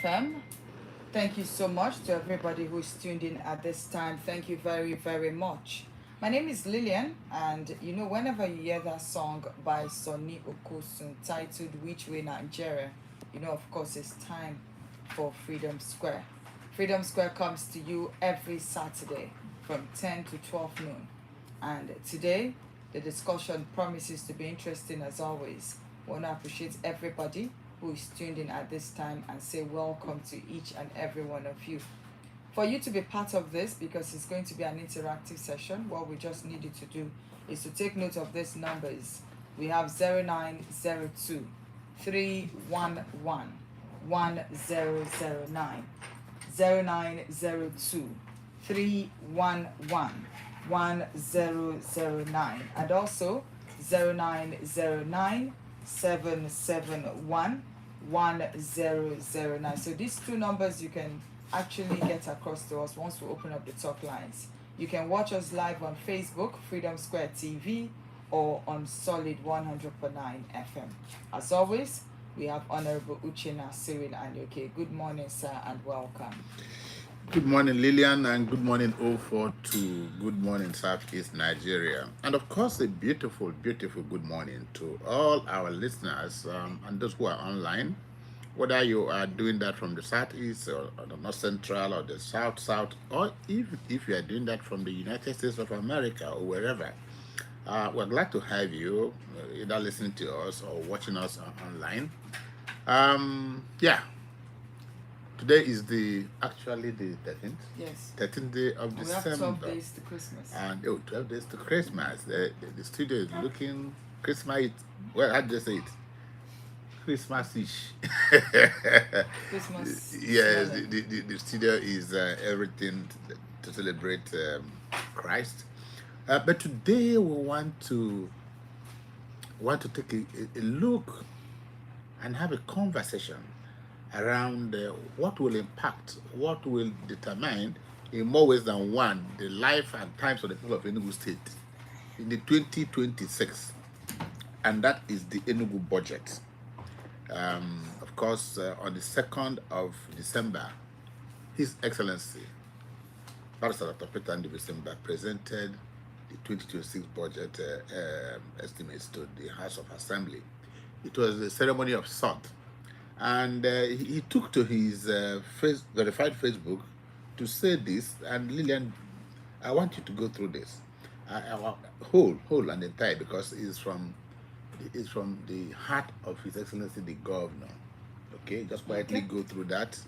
FM. Thank you so much to everybody who's tuned in at this time. Thank you very, very much. My name is Lillian, and whenever you hear that song by Sonny Okosun titled Which Way Nigeria, of course, it's time for Freedom Square. Freedom Square comes to you every Saturday from 10 to 12 noon. And today, the discussion promises to be interesting as always. I want to appreciate everybody who is tuned in at this time and say welcome to each and every one of you. For you to be part of this, because it's going to be an interactive session, what we just need you to do is to take note of these numbers. We have 0902 311 1009, 0902 311 1009, and also 0909 771 1009. So these two numbers you can actually get across to us once we open up the talk lines. You can watch us live on Facebook, Freedom Square TV, or on Solid 100.9 FM. As always, we have Honorable Uchenna Cyril Anyianuka. Good morning, sir, and welcome. Good morning, Lillian, and good morning, 042. Good morning, Southeast Nigeria. And of course, a beautiful, beautiful good morning to all our listeners and those who are online, whether you are doing that from the Southeast or the North Central or the South, or if you are doing that from the United States of America or wherever. We're glad to have you either listening to us or watching us online. Today is actually the 13th. Yes. 13th day of December. We have 12 days to Christmas. And 12 days to Christmas. The studio is looking Christmas. Well, how do you say it? Christmas-ish. Christmas. Yes, the studio is everything to celebrate Christ. But today we want to take a look and have a conversation around what will impact, what will determine in more ways than one the life and times of the people of Enugu State in the 2026, and that is the Enugu budget. Of course, on the 2nd of December, His Excellency Barrister Dr. Peter December presented the 2026 budget estimates to the House of Assembly. It was a ceremony of sort. And he took to his verified Facebook to say this. And Lillian, I want you to go through this, whole and entire, because it's from the heart of His Excellency the Governor. Okay, just quietly go through that.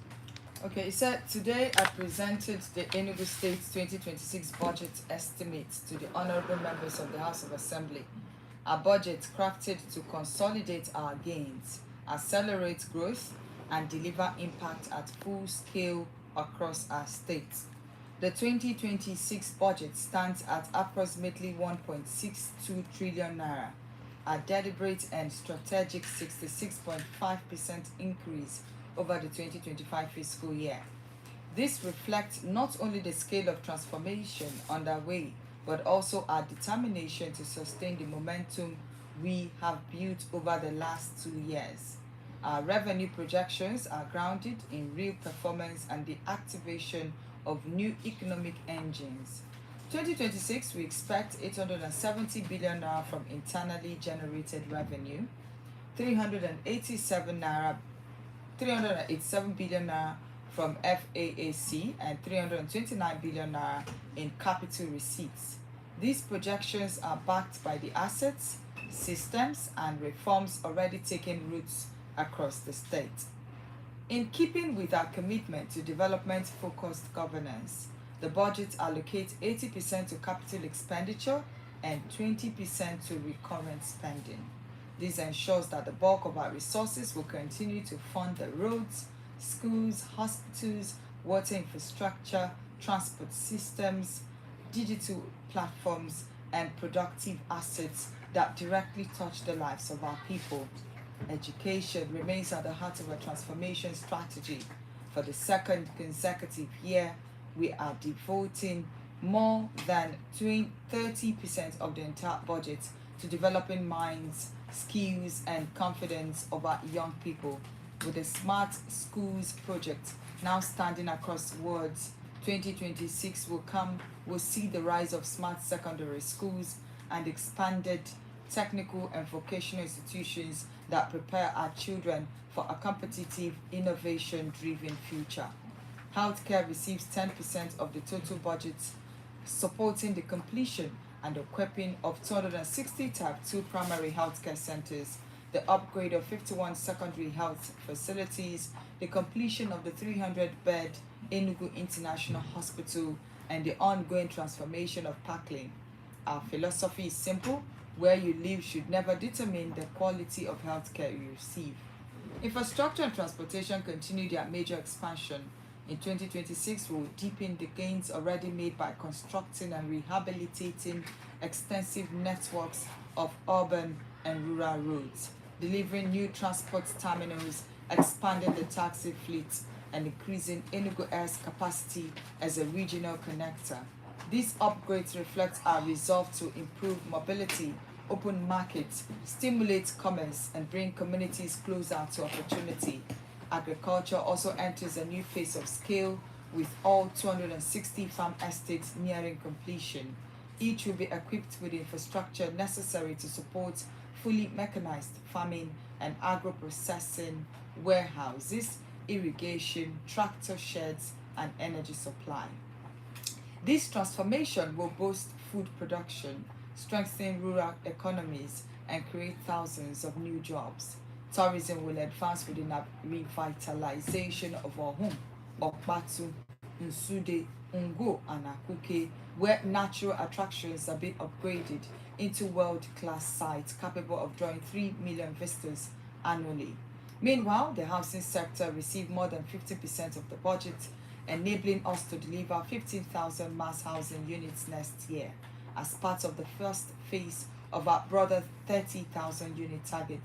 Okay, he said, today I presented the Enugu State 2026 budget estimates to the honorable members of the House of Assembly. A budget crafted to consolidate our gains, accelerate growth, and deliver impact at full scale across our state. The 2026 budget stands at approximately 1.62 trillion naira, a deliberate and strategic 66.5% increase over the 2025 fiscal year. This reflects not only the scale of transformation underway, but also our determination to sustain the momentum we have built over the last 2 years. Our revenue projections are grounded in real performance and the activation of new economic engines. 2026, we expect 870 billion naira from internally generated revenue, 387 billion naira from FAAC, and 329 billion naira in capital receipts. These projections are backed by the assets, systems, and reforms already taking roots across the state. In keeping with our commitment to development-focused governance, the budget allocates 80% to capital expenditure and 20% to recurrent spending. This ensures that the bulk of our resources will continue to fund the roads, schools, hospitals, water infrastructure, transport systems, digital platforms, and productive assets that directly touch the lives of our people. Education remains at the heart of our transformation strategy. For the second consecutive year, we are devoting more than 30% of the entire budget to developing minds, skills, and confidence of our young people. with the Smart Schools project now standing across wards. 2026 will see the rise of smart secondary schools and expanded technical and vocational institutions that prepare our children for a competitive, innovation-driven future. Healthcare receives 10% of the total budget, supporting the completion and equipping of 260 Type 2 primary healthcare centers, the upgrade of 51 secondary health facilities, the completion of the 300-bed Enugu International Hospital, and the ongoing transformation of Parkland. Our philosophy is simple: where you live should never determine the quality of healthcare you receive. Infrastructure and transportation continue their major expansion. In 2026, we will deepen the gains already made by constructing and rehabilitating extensive networks of urban and rural roads, delivering new transport terminals, expanding the taxi fleet, and increasing Enugu Air's capacity as a regional connector. These upgrades reflect our resolve to improve mobility, open markets, stimulate commerce, and bring communities closer to opportunity. Agriculture also enters a new phase of scale, with all 260 farm estates nearing completion. Each will be equipped with the infrastructure necessary to support fully mechanized farming and agro-processing warehouses, irrigation, tractor sheds, and energy supply. This transformation will boost food production, strengthen rural economies, and create thousands of new jobs. Tourism will advance with the revitalization of our home, Okpatu, Nsude, Ngo, and Akuke, where natural attractions are being upgraded into world-class sites capable of drawing 3 million visitors annually. Meanwhile, the housing sector received more than 50% of the budget, enabling us to deliver 15,000 mass housing units next year as part of the first phase of our broader 30,000 unit target.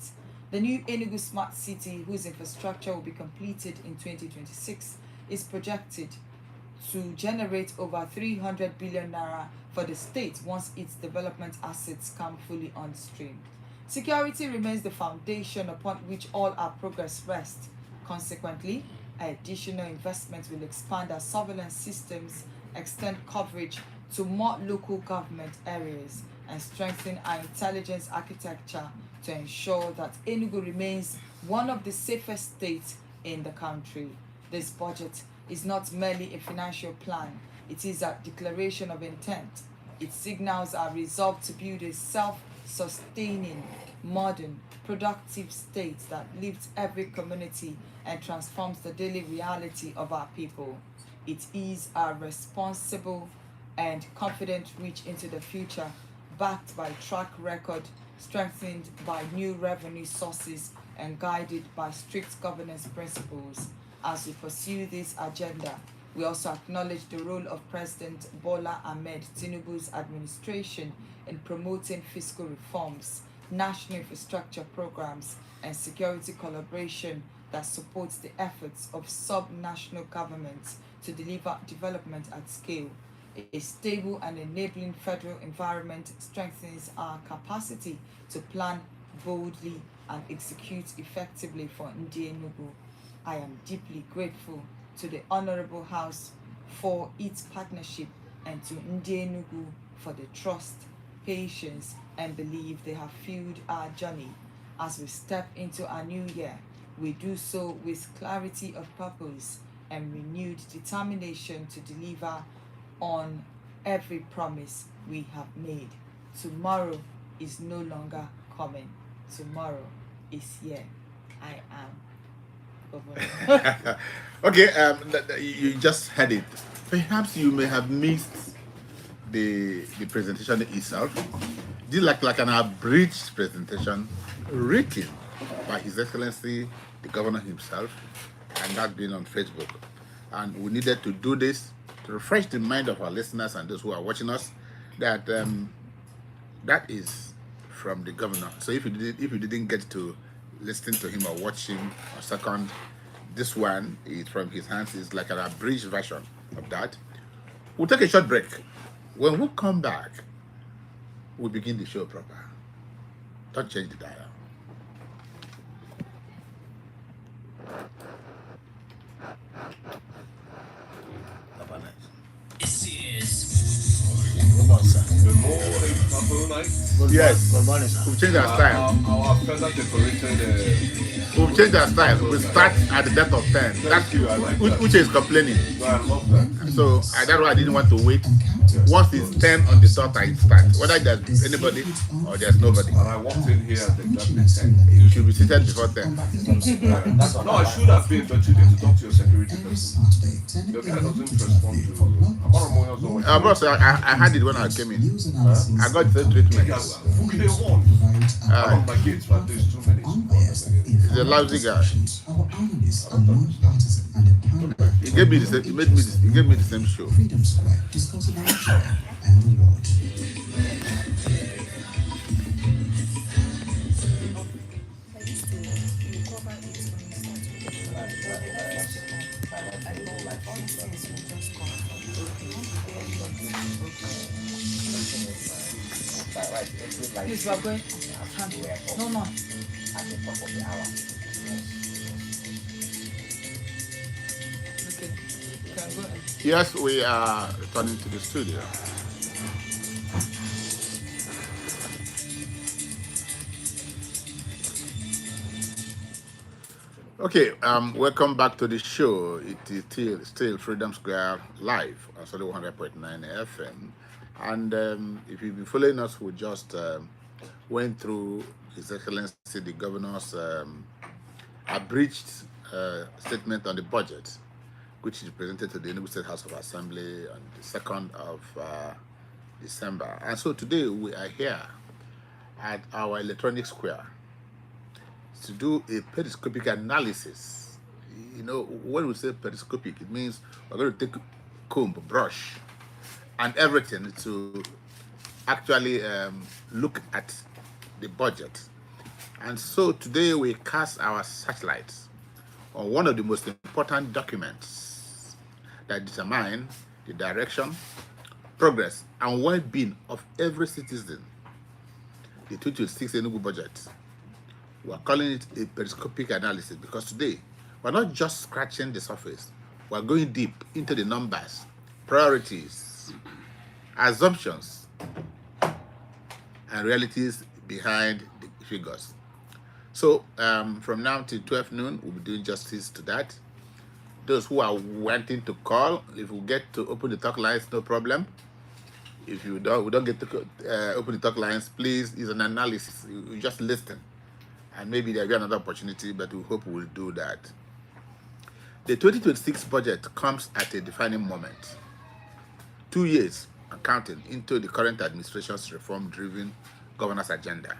The new Enugu Smart City, whose infrastructure will be completed in 2026, is projected to generate over 300 billion naira for the state once its development assets come fully on stream. Security remains the foundation upon which all our progress rests. Consequently, additional investments will expand our surveillance systems, extend coverage to more local government areas, and strengthen our intelligence architecture to ensure that Enugu remains one of the safest states in the country. This budget is not merely a financial plan, it is a declaration of intent. It signals our resolve to build a self-sustaining, modern, productive state that lifts every community and transforms the daily reality of our people. It is our responsible and confident reach into the future, backed by track record, strengthened by new revenue sources, and guided by strict governance principles. As we pursue this agenda, we also acknowledge the role of President Bola Ahmed Tinubu's administration in promoting fiscal reforms, national infrastructure programs, and security collaboration that supports the efforts of sub-national governments to deliver development at scale. A stable and enabling federal environment strengthens our capacity to plan boldly and execute effectively for Enugu. I am deeply grateful to the Honorable House for its partnership and to Enugu for the trust, patience, and belief they have fueled our journey. As we step into our new year, we do so with clarity of purpose and renewed determination to deliver on every promise we have made. Tomorrow is no longer coming. Tomorrow is here. I am. Okay, you just heard it. Perhaps you may have missed the presentation itself. This is like an abridged presentation written by His Excellency the Governor himself, and that being on Facebook. And we needed to do this to refresh the mind of our listeners and those who are watching us that that is from the governor. So if you didn't get to listen to him or watch him a second, this one is from his hands. Is like an abridged version of that. We'll take a short break. When we come back, we'll begin the show proper. Don't change the dial. sir. Good morning, Papa Night. Yes. Good morning, sir. We've changed our style. Our feather decorated. We've changed our style. We start at the death of 10. Thank you, I like that. Uche is complaining. No, I love that. So that's why I didn't want to wait. Once it's 10 on the dot, I start. Whether there's anybody or there's nobody. And I walked in here at exactly 10. You should be seated before 10. No, I should have been, but you need to talk to your security person. The guy doesn't respond to you. Bros, I had it when I came in. I got the treatment. Who they want? Out of my kids for at least 2 minutes. He's a lousy guy. He gave me the same. He gave me the same show. Please, we are going. No, no. Okay, you can go ahead. Yes, we are returning to the studio. Okay, welcome back to the show. It is still Freedom Square live on Solid 100.9 FM. And if you've been following us, we just went through His Excellency the Governor's abridged statement on the budget, which is presented to the Enugu State House of Assembly on the 2nd of December. And so today we are here at our electronic square to do a periscopic analysis. You know, when we say periscopic, it means we're going to take comb, brush, and everything to actually look at the budget. And so today we cast our searchlights on one of the most important documents that determine the direction, progress, and well-being of every citizen, the 2026 Enugu budget. We're calling it a periscopic analysis because today we're not just scratching the surface, we're going deep into the numbers, priorities, assumptions, and realities behind the figures. So from now till 12 noon, we'll be doing justice to that. Those who are wanting to call, if we get to open the talk lines, no problem. If we don't get to open the talk lines, please, it's an analysis. You just listen. And maybe there'll be another opportunity, but we hope we'll do that. The 2026 budget comes at a defining moment. 2 years and counting into the current administration's reform-driven governance agenda.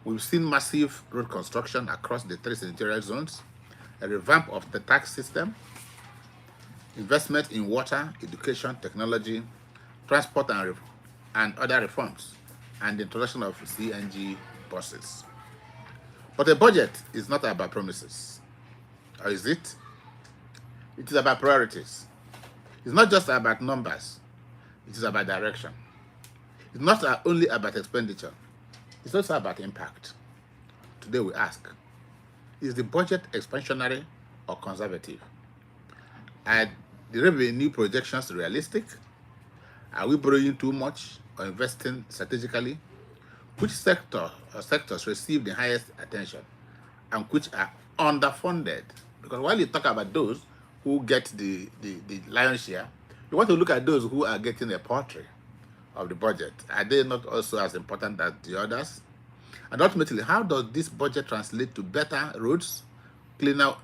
We've seen massive road construction across the 3 senatorial zones, a revamp of the tax system, investment in water, education, technology, transport, and other reforms, and the introduction of CNG buses. But a budget is not about promises, or is it? It is about priorities. It's not just about numbers, it is about direction. It's not only about expenditure, it's also about impact. Today we ask, is the budget expansionary or conservative? Are the revenue projections realistic? Are we borrowing too much or investing strategically? Which sector or sectors receive the highest attention and which are underfunded? Because while you talk about those who get the lion's share, you want to look at those who are getting a portrait of the budget. Are they not also as important as the others? And ultimately, how does this budget translate to better roads, cleaner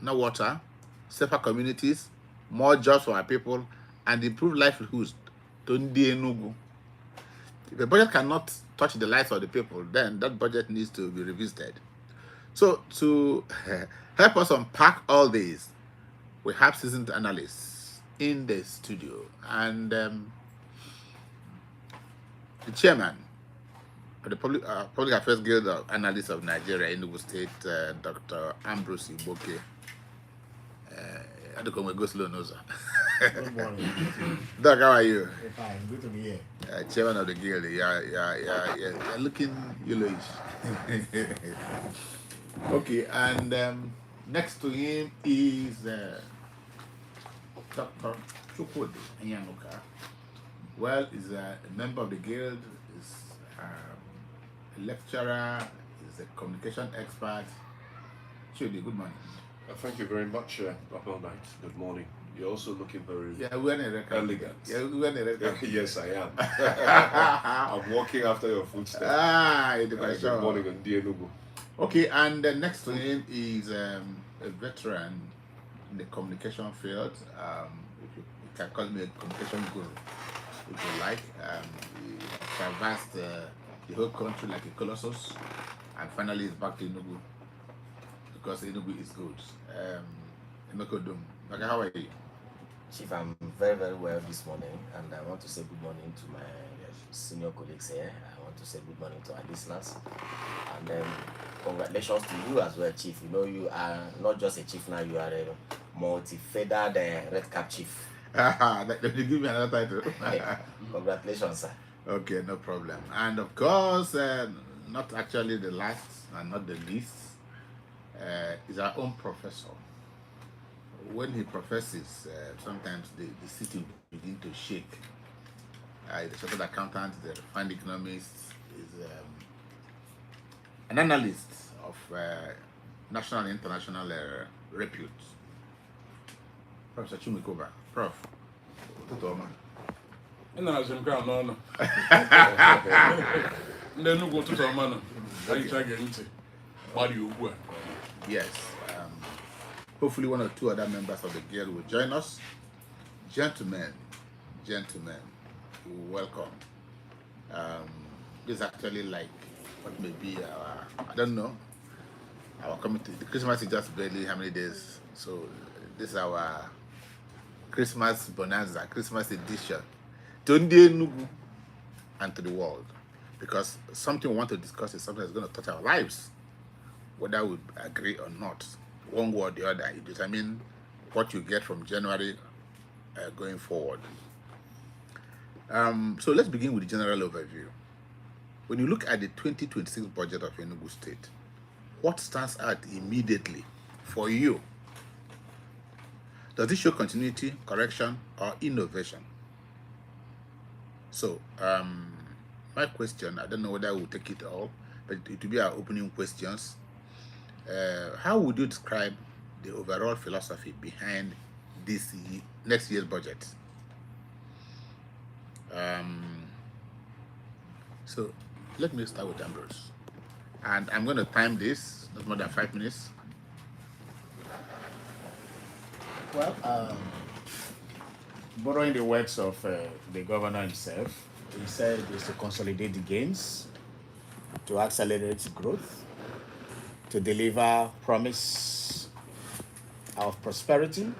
water, safer communities, more jobs for our people, and improved livelihoods to Ndi Enugu? If a budget cannot touch the lives of the people, then that budget needs to be revisited. So to help us unpack all this, we have seasoned analysts in the studio, and the chairman of the Public Affairs Guild of Analysts of Nigeria, Enugu State, Dr. Ambrose Igboke. I don't know, go slow, no, sir. Good morning. Doc, how are you? Fine, good to be here. Chairman of the guild, you're looking yellowish. Okay, and next to him is Dr. Chukwudi, Anyianuka, Well, he's a member of the guild, he's a lecturer, he's a communication expert. Chukwudi, good morning. Thank you very much, Dr. Knight. Good morning. You're also looking very We're in a record. elegant. We're in a record. Yes, I am. I'm walking after your footsteps. Good morning, Enugu. Okay, and next to him is a veteran in the communication field. You can call me a communication guru, if you like. He traversed the whole country like a colossus, and finally he's back to Enugu because Enugu is good. Emeka Odom, okay, how are you? Chief, I'm very, very well this morning, and I want to say good morning to my senior colleagues here. I want to say good morning to our listeners, and congratulations to you as well, Chief. You know, you are not just a chief now, you are a multi-feathered red cap chief. Let me give me another title. Congratulations, sir. Okay, no problem. And of course, not actually the last and not the least, is our own professor. When he professes, sometimes the city begin to shake. The chartered accountant, the refined economist, is an analyst of national and international repute. Professor Chiwike Uba. Prof. Na-azụ nke a n'ọnụ ndị Enugu ụtụtụ ọma nọ anyị ga ntị gbari ugbu a. Yes. Hopefully one or two other members of the guild will join us. Gentlemen, welcome. This is actually like what may be our, I don't know, our committee. The Christmas is just barely how many days, so this is our Christmas bonanza, Christmas edition to Enugu and to the world, because something we want to discuss is something that's going to touch our lives, whether we agree or not. One way or the other, it determines what you get from January going forward. So let's begin with the general overview. When you look at the 2026 budget of Enugu State, what stands out immediately for you? Does it show continuity, correction, or innovation? So, my question, I don't know whether we'll take it all, but it will be our opening questions. How would you describe the overall philosophy behind this next year's budget? So let me start with Ambrose, and I'm going to time this not more than 5 minutes. Well, borrowing the words of the governor himself, he said it's to consolidate the gains, to accelerate growth, to deliver promise of prosperity,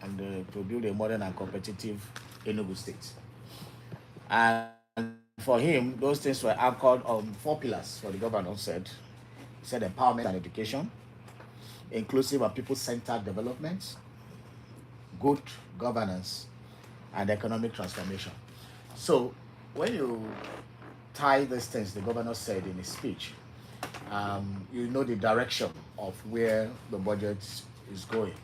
and to build a modern and competitive Enugu State. And for him, those things were anchored on 4 pillars, what the governor said. He said empowerment and education, inclusive and people-centered development, good governance, and economic transformation. So when you tie these things the governor said in his speech, you know the direction of where the budget is going.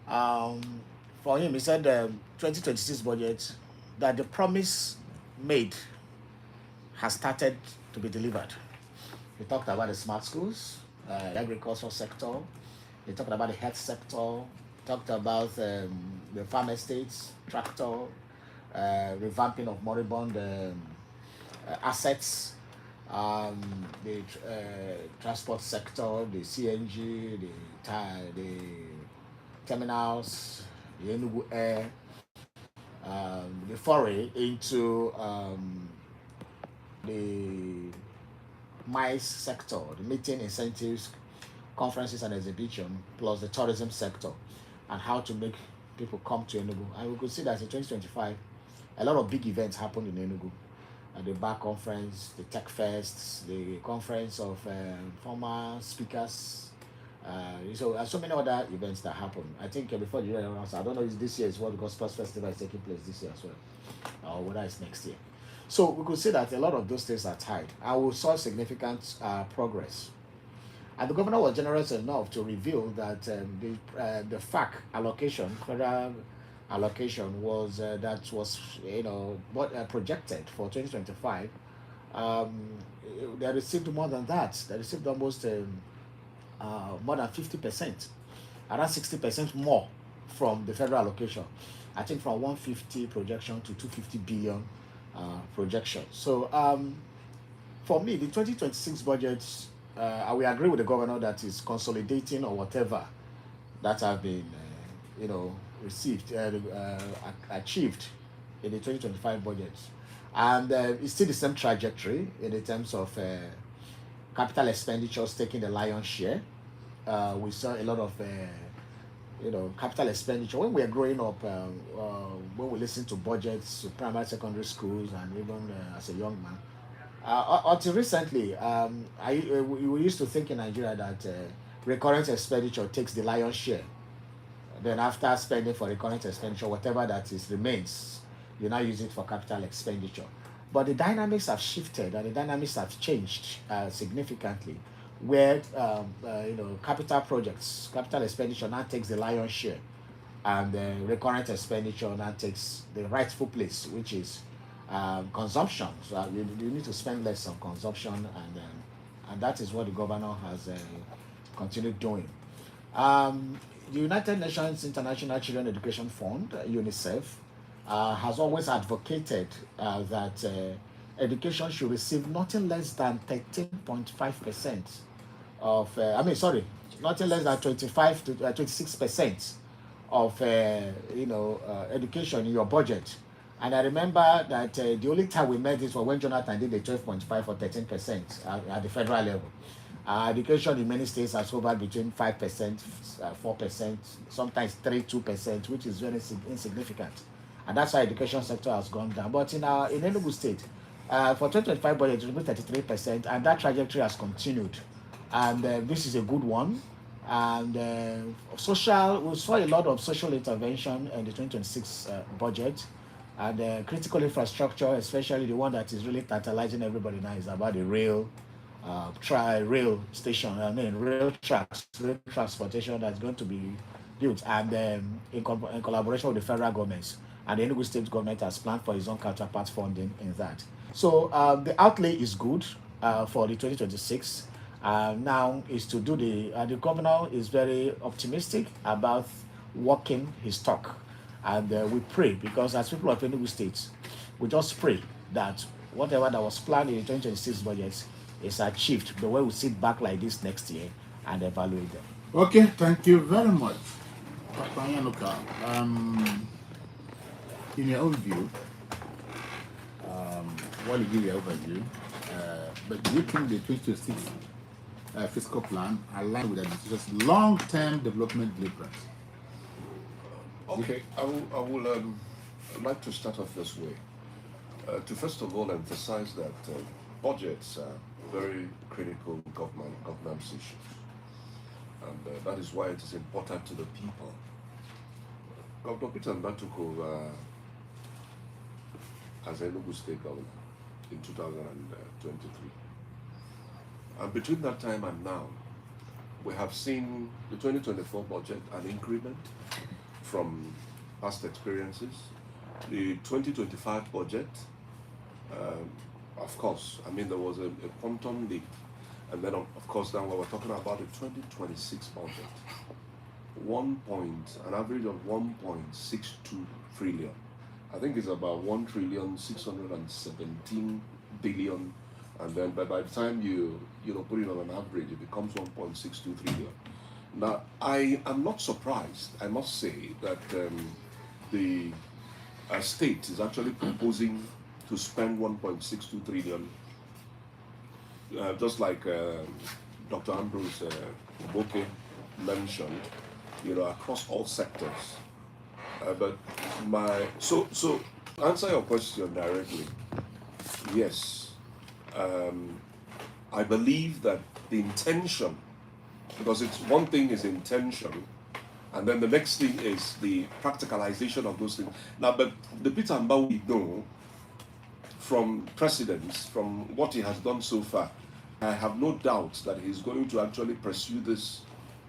For him, he said the 2026 budget, that the promise made has started to be delivered. He talked about the smart schools, the agricultural sector, he talked about the health sector, talked about the farm estates, tractor, revamping of moribund assets, the transport sector, the CNG, the terminals, the Enugu Air, the foray into the MICE sector, the meeting incentives, conferences and exhibition, plus the tourism sector, and how to make people come to Enugu. And we could see that in 2025, a lot of big events happened in Enugu. The Bar Conference, the Tech Fests, the conference of former speakers. So many other events that happen. I think before the year announced, I don't know if this year is what, because Sports Festival is taking place this year as well, or whether it's next year. So we could see that a lot of those things are tied, and we saw significant progress. And the governor was generous enough to reveal that the FAC allocation, federal allocation was that was projected for 2025. They received more than that. They received almost more than 50%, around 60% more from the federal allocation. I think from 150 projection to 250 billion projection. So for me, the 2026 budget, I will agree with the governor that is consolidating or whatever that have been, received, achieved in the 2025 budget. And it's still the same trajectory in the terms of capital expenditures taking the lion's share. We saw a lot of, capital expenditure when we were growing up. When we listened to budgets to primary, secondary schools, and even as a young man, until recently, we used to think in Nigeria that recurrent expenditure takes the lion's share. Then after spending for recurrent expenditure, whatever that is remains, you now use it for capital expenditure. But the dynamics have shifted and the dynamics have changed significantly, where capital projects, capital expenditure now takes the lion's share, and recurrent expenditure now takes the rightful place, which is consumption. So you need to spend less on consumption, and that is what the governor has continued doing. The United Nations International Children Education Fund, UNICEF, has always advocated that education should receive nothing less than 13.5% of, nothing less than 25 to 26% of, education in your budget. And I remember that the only time we met this was when Jonathan did the 12.5 or 13% at the federal level. Education in many states has hovered between 5%, 4%, sometimes 3-2%, which is very insignificant. And that's why education sector has gone down. But in Enugu State, for 2025 budget, it will be 33%, and that trajectory has continued. And this is a good one. And we saw a lot of social intervention in the 2026 budget. And critical infrastructure, especially the one that is really tantalizing everybody now, is about the rail station, rail tracks, rail transportation that's going to be built, and in collaboration with the federal governments, and the Enugu State government has planned for its own counterpart funding in that. So the outlay is good for the 2026. Now is to do the governor is very optimistic about walking his talk, and we pray, because as people of Enugu State, we just pray that whatever that was planned in the 2026 budget is achieved, the way we sit back like this next year and evaluate them. Okay, thank you very much, Dr. Anyianuka. In your own view, while you give your overview, but do you think the 2026 fiscal plan aligns with the administration's long-term development blueprint? Okay, I will I'd like to start off this way. To first of all emphasize that budgets are very critical governance issues, and that is why it is important to the people. Governor Peter Mbah took over as Enugu State governor in 2023, and between that time and now, we have seen the 2024 budget an increment from past experiences. The 2025 budget, of course, there was a quantum leap. And then, of course, now we're talking about the 2026 budget. An average of 1.62 trillion. I think it's about 1,617 billion. And then by the time you put it on an average, it becomes 1.62 trillion. Now, I am not surprised, I must say, that the state is actually proposing to spend 1.62 trillion, just like Dr. Ambrose Igboke mentioned, across all sectors. So to answer your question directly, yes, I believe that the intention, because it's one thing is intention, and then the next thing is the practicalization of those things. Now, but the Peter Mbah we know from precedents, from what he has done so far, I have no doubt that he's going to actually pursue this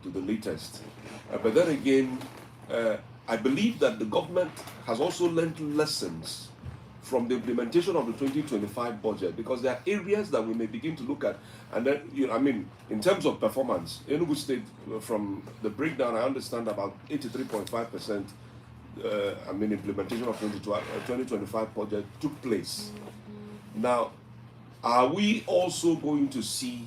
to the latest. But then again, I believe that the government has also learned lessons from the implementation of the 2025 budget, because there are areas that we may begin to look at. And then, I mean, in terms of performance, Enugu State, from the breakdown, I understand about 83.5%, implementation of 2025 budget took place. Now, are we also going to see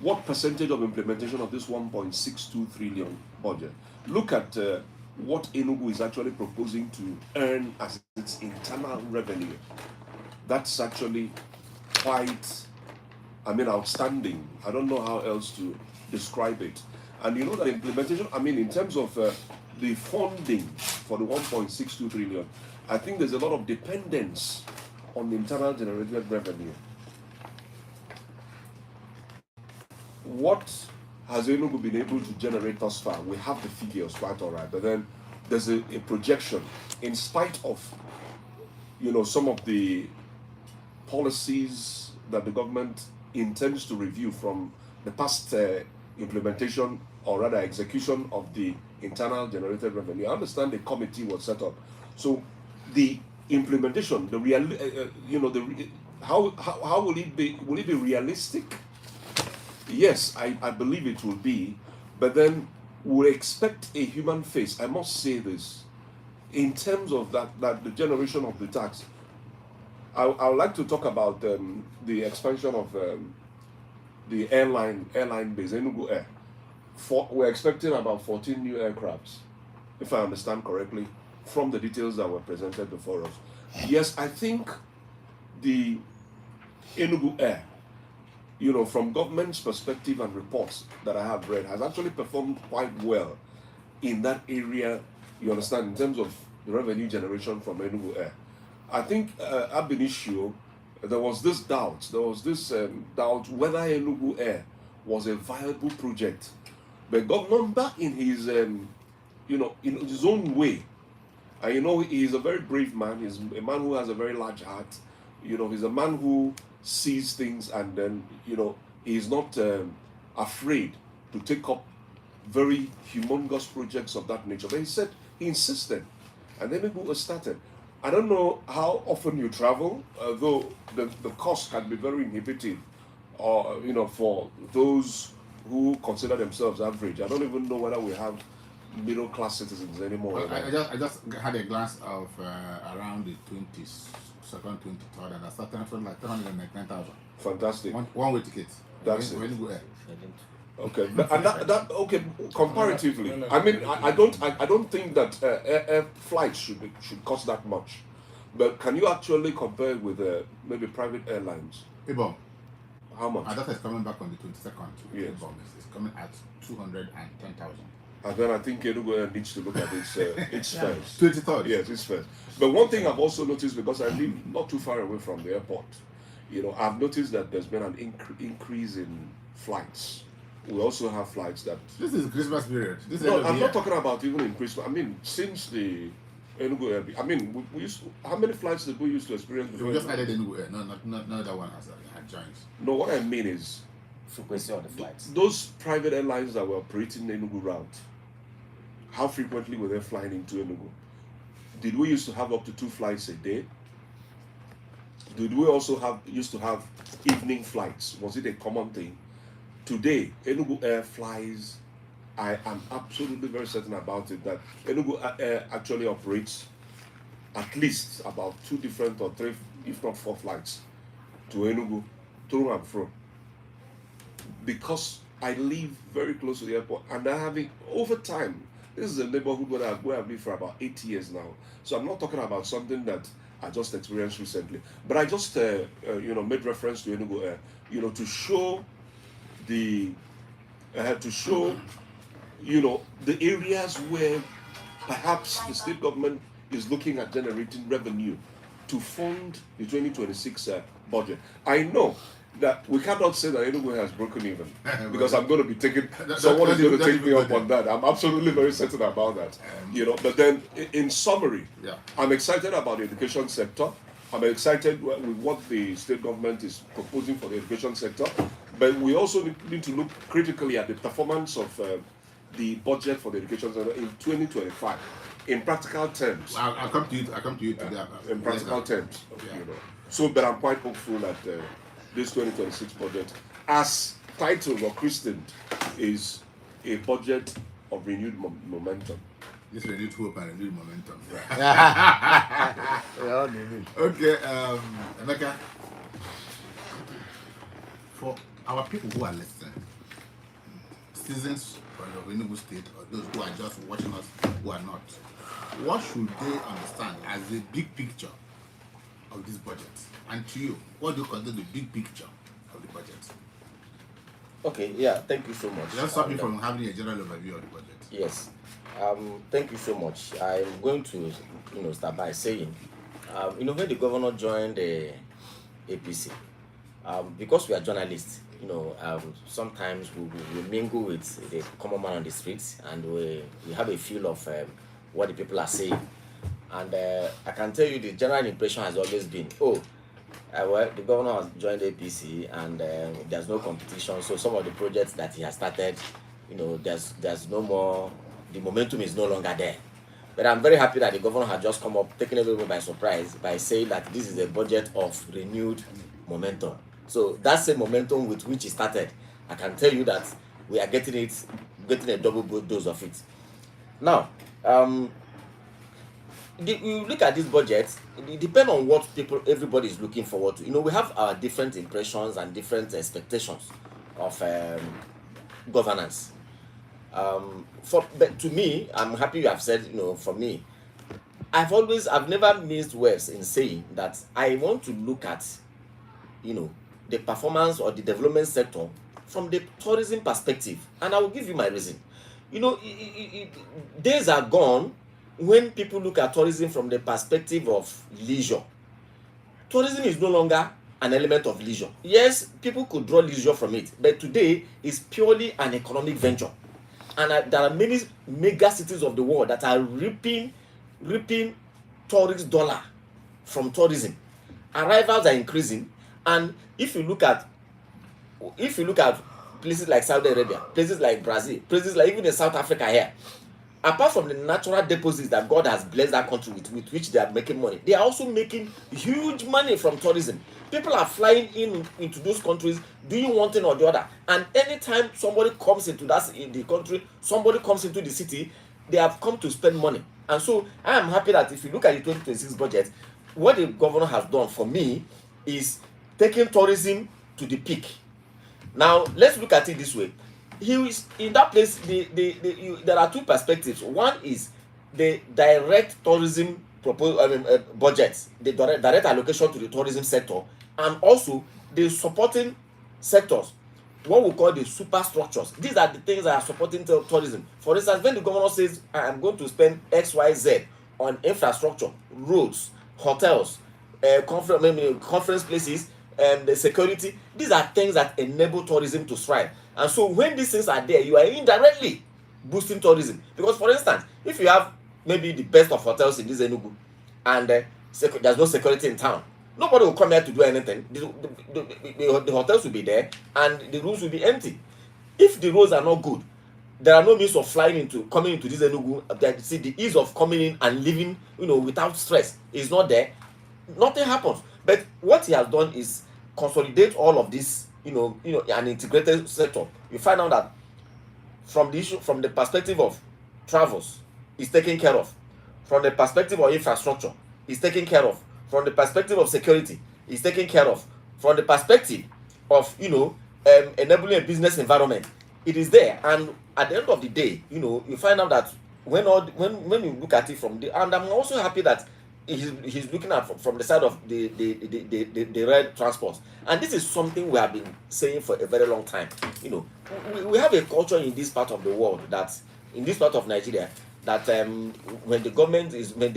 what percentage of implementation of this 1.62 trillion budget? Look at what Enugu is actually proposing to earn as its internal revenue. That's actually quite, outstanding. I don't know how else to describe it. And you know that implementation, in terms of the funding for the 1.62 trillion, I think there's a lot of dependence on the internal generated revenue. What has Enugu been able to generate thus far? We have the figures quite all right, but then there's a projection, in spite of some of the policies that the government intends to review from the past implementation, or rather execution, of the internal generated revenue. I understand the committee was set up, so the implementation, the real, how will it be? Will it be realistic? Yes, I believe it will be, but then we expect a human face. I must say this, in terms of that the generation of the tax. I would like to talk about the expansion of the airline base, Enugu Air. We're expecting about 14 new aircrafts, if I understand correctly, from the details that were presented before us. Yes, I think the Enugu Air, from government's perspective and reports that I have read, has actually performed quite well in that area, you understand, in terms of the revenue generation from Enugu Air. I think ab initio, there was this doubt whether Enugu Air was a viable project. But Governor, in his, in his own way, and he's a very brave man. He's a man who has a very large heart. He's a man who sees things, and then he's not afraid to take up very humongous projects of that nature. But he insisted, and then it started. I don't know how often you travel, though the cost can be very inhibitive, or for those who consider themselves average. I don't even know whether we have middle class citizens anymore. Well, I just had a glance of around the 22nd, 23rd, and I started from like 399,000. Fantastic. One way ticket. That's it. When you go air. Okay, and that okay. Comparatively, I don't think that air flights should cost that much. But can you actually compare it with maybe private airlines? Ibom. How much? And that is coming back on the 22nd. Yes. Ibom is coming at 210,000. And then I think Enugu Air needs to look at its fares. 23rd. Yes, its fares. But one thing I've also noticed, because I live not too far away from the airport, I've noticed that there's been an increase in flights. We also have flights that... This is Christmas period. I'm not talking about even in Christmas. Since the Enugu Air... we used to, how many flights did we used to experience before? We just added Enugu Air. No that one has joined. No, what I mean is... frequency of the flights. Those private airlines that were operating the Enugu route, how frequently were they flying into Enugu? Did we used to have up to 2 flights a day? Did we also used to have evening flights? Was it a common thing? Today, Enugu Air flies. I am absolutely very certain about it that Enugu Air actually operates at least about 2 different or 3, if not 4 flights to Enugu, through and fro. Because I live very close to the airport, and I have it over time. This is a neighborhood where I've lived for about 8 years now. So I'm not talking about something that I just experienced recently. But I just, made reference to Enugu Air, to show the areas where perhaps the state government is looking at generating revenue to fund the 2026 budget. I know that we cannot say that Enugu has broken even, because I'm going to be taking, someone is going to take me up on that. I'm absolutely very certain about that. But then in summary, I'm excited about the education sector. I'm excited with what the state government is proposing for the education sector. But we also need to look critically at the performance of the budget for the education sector in 2025 in practical terms. I'll come to you. I'll come to you today. In practical terms, Yeah. you know. So, but I'm quite hopeful that this 2026 budget, as titled or christened, is a budget of renewed momentum. This renewed hope and renewed momentum. We all need it. Okay, Emeka, for our people who are listening, citizens of Enugu State or those who are just watching us who are not, what should they understand as the big picture of this budget? And to you, what do you consider the big picture of the budget? Okay, yeah, thank you so much. Let's stop you from having a general overview of the budget. Yes, thank you so much. I'm going to, start by saying, when the governor joined the APC, because we are journalists, sometimes we mingle with the common man on the streets, and we have a feel of what the people are saying. And I can tell you the general impression has always been, well, the governor has joined the APC and there's no competition, so some of the projects that he has started, there's no more, the momentum is no longer there. But I'm very happy that the governor has just come up, taking everyone by surprise by saying that this is a budget of renewed momentum. So that's the momentum with which he started. I can tell you that we are getting a double dose of it. Now, you look at this budget, it depends on what everybody is looking forward to. We have our different impressions and different expectations of governance. But to me, I'm happy you have said, for me, I've never missed words in saying that I want to look at, the performance or the development sector from the tourism perspective. And I will give you my reason. Days are gone when people look at tourism from the perspective of leisure. Tourism is no longer an element of leisure. Yes, people could draw leisure from it, but today it's purely an economic venture. And there are many mega cities of the world that are reaping tourist dollar from tourism. Arrivals are increasing, and if you look at places like Saudi Arabia, places like Brazil, places like even in South Africa here, apart from the natural deposits that God has blessed that country with which they are making money, they are also making huge money from tourism. People are flying into those countries doing one thing or the other, and anytime somebody comes into the country, somebody comes into the city, they have come to spend money. And so I am happy that if you look at the 2026 budget, what the governor has done for me is taking tourism to the peak. Now let's look at it this way. He is in that place. There are two perspectives. One is the direct tourism budget, the direct allocation to the tourism sector, and also the supporting sectors, what we call the superstructures. These are the things that are supporting tourism. For instance, when the governor says, I am going to spend XYZ on infrastructure, roads, hotels, conference places, the security, these are things that enable tourism to thrive. And so when these things are there, you are indirectly boosting tourism. Because for instance, if you have maybe the best of hotels in this Enugu and there's no security in town, nobody will come here to do anything. The hotels will be there and the rooms will be empty. If the roads are not good, there are no means of coming into this Enugu. See, the ease of coming in and living, without stress is not there. Nothing happens. But what he has done is consolidate all of this, an integrated sector. You find out that from the perspective of travels, is taken care of. From the perspective of infrastructure, is taken care of. From the perspective of security, is taken care of. From the perspective of enabling a business environment, it is there. And at the end of the day, you find out that when you look at it and I'm also happy that he's looking at from the side of the rail transport. And this is something we have been saying for a very long time. We have a culture in this part of the world, that in this part of Nigeria, that when the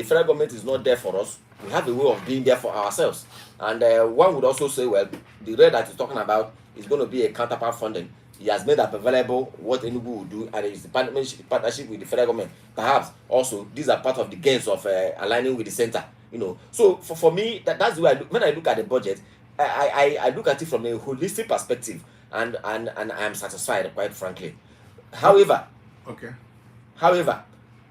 federal government is not there for us, we have a way of being there for ourselves. And one would also say, well, the rail that he's talking about is going to be a counterpart funding. He has made up available what Enugu will do, and it's the partnership with the federal government. Perhaps also these are part of the gains of aligning with the center. So for me, that's the way when I look at the budget, I look at it from a holistic perspective, and I am satisfied, quite frankly. However, Okay. However,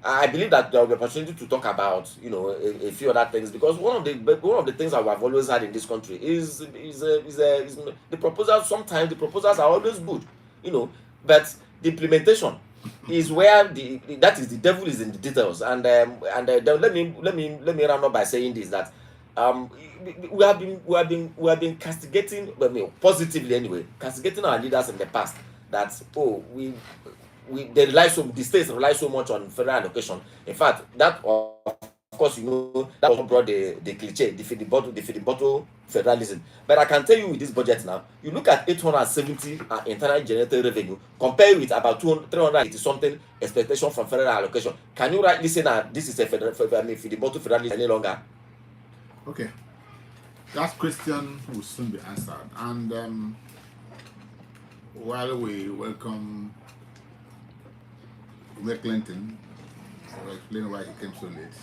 I believe that there will be opportunity to talk about, you know, a few other things, because one of the things that we have always had in this country is the proposals. Sometimes the proposals are always good, you know, but the implementation is where that is the devil is in the details. And then let me round up by saying this, that we have been castigating, I mean, positively anyway, castigating our leaders in the past, that the states rely so much on federal allocation. In fact, that, of course, you know, that was what brought the cliche, the feeding bottle federalism. But I can tell you, with this budget now, you look at 870 internal generated revenue, compare with about 380 something expectation from federal allocation. Can you rightly say that this is a feeding bottle federalism any longer? Okay. That question will soon be answered. And while we welcome Umeh Clinton, I'll explain why he came so late.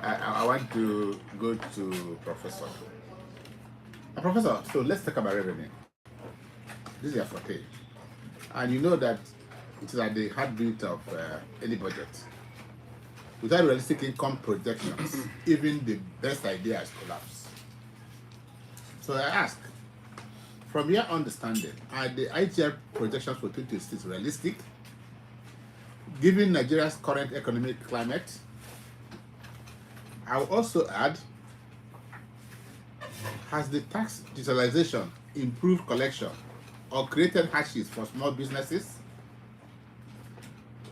I want to go to Professor. Professor, so let's talk about revenue. This is your forte. And you know that it is at the heartbeat of any budget. Without realistic income projections, even the best ideas collapse. So I ask, from your understanding, are the IGR projections for 2026 realistic, given Nigeria's current economic climate? I will also add, has the tax digitalization improved collection or created hardships for small businesses?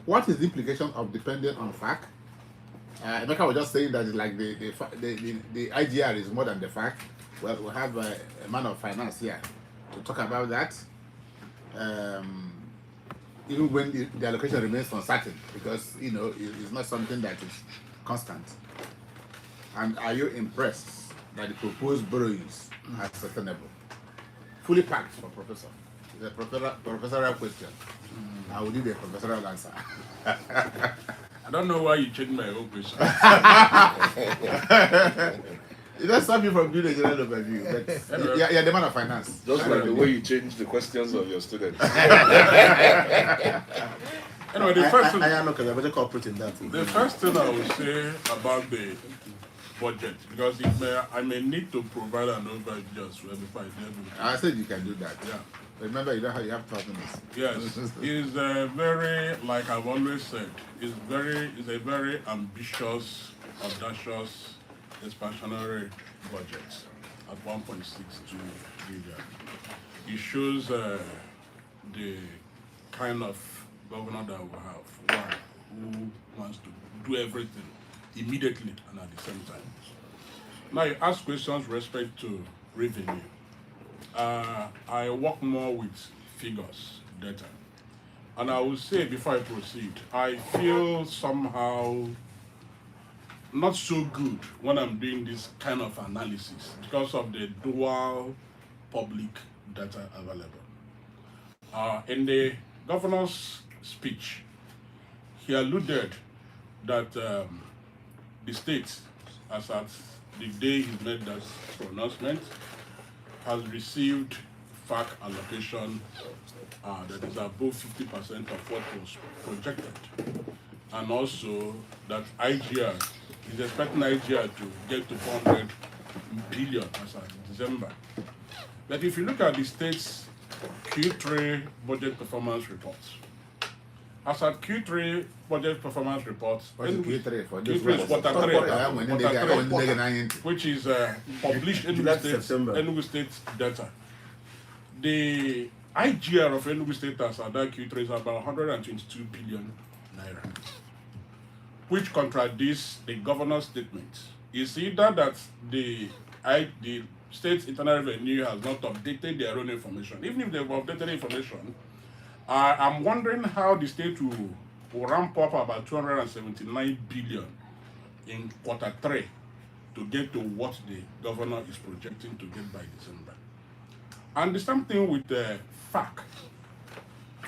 What is the implication of depending on FAC? Emeka was just saying that it's like the IGR is more than the FAC. Well, we have a man of finance here to talk about that. Even when the allocation remains uncertain, because you know it's not something that is constant. And are you impressed that the proposed borrowings are sustainable? Fully packed for Professor. It's a professorial question. I will need a professorial answer. I don't know why you changed my own question. It does stop you from doing a general overview, but you're the man of finance. Just like the way you change the questions of your students. Anyway, the first thing, Anyianuka, you're better corporate in that. the first thing I will say about the budget, because I may need to provide an overview just before I do. I said you can do that. Yeah. Remember, you have 12 minutes. Yes, it's very, like I've always said, it's a very ambitious, audacious, expansionary budget at 1.62 billion. It shows the kind of governor that we have, one who wants to do everything immediately and at the same time. Now you ask questions with respect to revenue. I work more with figures, data. And I will say before I proceed, I feel somehow not so good when I'm doing this kind of analysis because of the dual public data available. In the governor's speech, he alluded that the state, as at the day he made that pronouncement, has received FAC allocation that is above 50% of what was projected. And also that IGR is expecting IGR to get to 400 billion as of December. But if you look at the state's Q3 budget performance reports, as at Q3 budget performance reports, What's Q3 for this Q3 is one? quarter 3, which is published Enugu State data. The IGR of Enugu State as at that Q3 is about 122 billion naira, which contradicts the governor's statement. It's either that the state's internal revenue has not updated their own information. Even if they've updated information, I'm wondering how the state will ramp up about 279 billion in quarter 3 to get to what the governor is projecting to get by December. And the same thing with the FAC.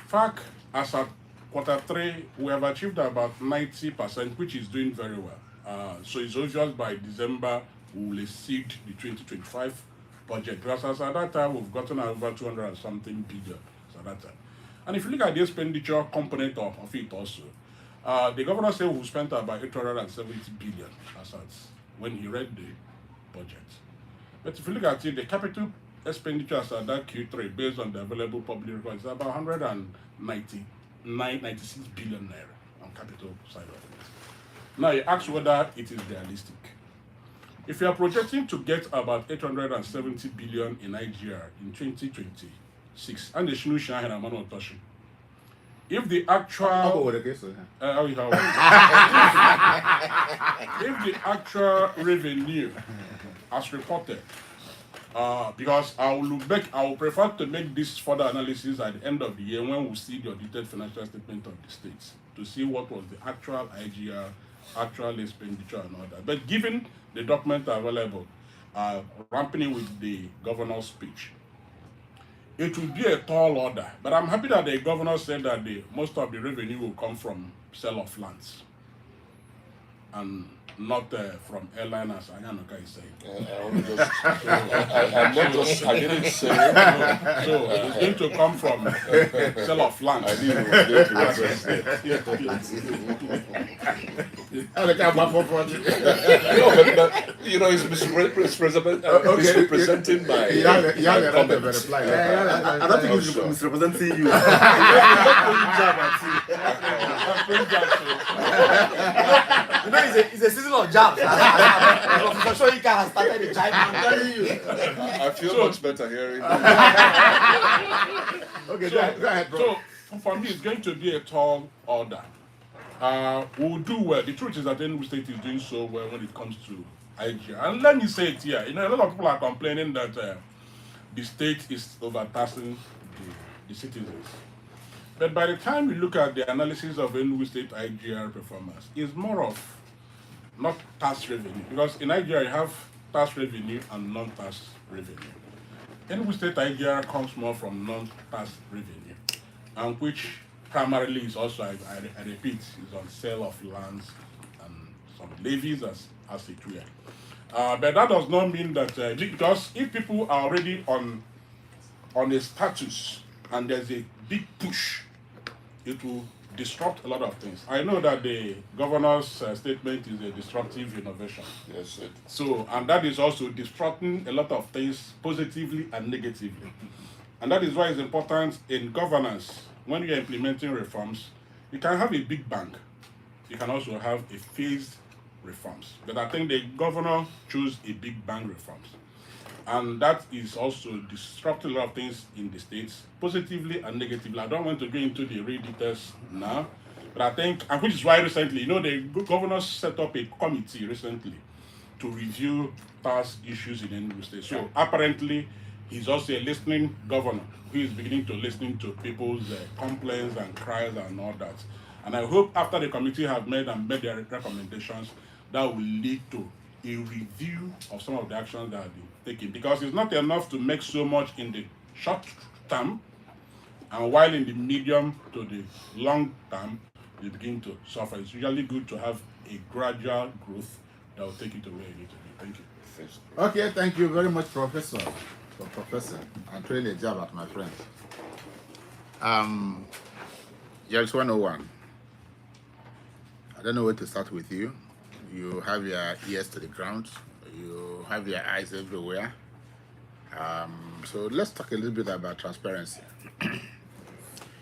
FAC, as at quarter 3, we have achieved about 90%, which is doing very well. So it's obvious by December we will exceed the 2025 budget. Because as at that time, we've gotten over 200 and something billion. So at that time. And if you look at the expenditure component of it also, the governor said we spent about 870 billion as at when he read the budget. But if you look at it, the capital expenditure as at that Q3 based on the available public records is about 196 billion naira on capital side of it. Now you ask whether it is realistic. If you are projecting to get about 870 billion in Nigeria in 2026, and the Shinu Shahin and Manu Otoshi, if the actual if the actual revenue as reported, because I will prefer to make this further analysis at the end of the year when we see the audited financial statement of the states to see what was the actual IGR, actual expenditure and all that. But given the document available, ramping with the governor's speech, it will be a tall order. But I'm happy that the governor said that most of the revenue will come from sale of lands and not from airline, as Anyianuka is saying. I didn't say. So it's going to come from sale of lands. I knew it was going to reference that. No, but you know, it's misrepresenting my comments. I don't think he's misrepresenting you. You know, it's a season of jobs. I'm sure you can started the jive. I'm telling you. I feel much better hearing that. Okay, go ahead, bro. So for me, it's going to be a tall order. We'll do well. The truth is that Enugu State is doing so well when it comes to IGR. And let me say it here. You know, a lot of people are complaining that the state is overtaxing the citizens. But by the time you look at the analysis of Enugu State IGR performance, it's more of not tax revenue. Because in Nigeria, you have tax revenue and non-tax revenue. Enugu State IGR comes more from non-tax revenue, and which primarily is also, I repeat, is on sale of lands and some levies as it were. But that does not mean that, because if people are already on a status and there's a big push, it will disrupt a lot of things. I know that the governor's statement is a disruptive innovation. Yes, it. So, and that is also disrupting a lot of things positively and negatively. And that is why it's important in governance, when you're implementing reforms, you can have a big bang. You can also have a phased reforms. But I think the governor chose a big bang reforms. And that is also disrupting a lot of things in the states, positively and negatively. I don't want to go into the real details now, but I think, and which is why recently, you know, the governor set up a committee recently to review past issues in Enugu State. So apparently, he's also a listening governor who is beginning to listen to people's complaints and cries and all that. And I hope after the committee have made their recommendations, that will lead to a review of some of the actions that have been taken. Because it's not enough to make so much in the short term, and while in the medium to the long term, you begin to suffer. It's usually good to have a gradual growth that will take you to where you need to be. Thank you. Okay, thank you very much, Professor. I'm doing a job at my friend. James 101. I don't know where to start with you. You have your ears to the ground. You have your eyes everywhere. So let's talk a little bit about transparency.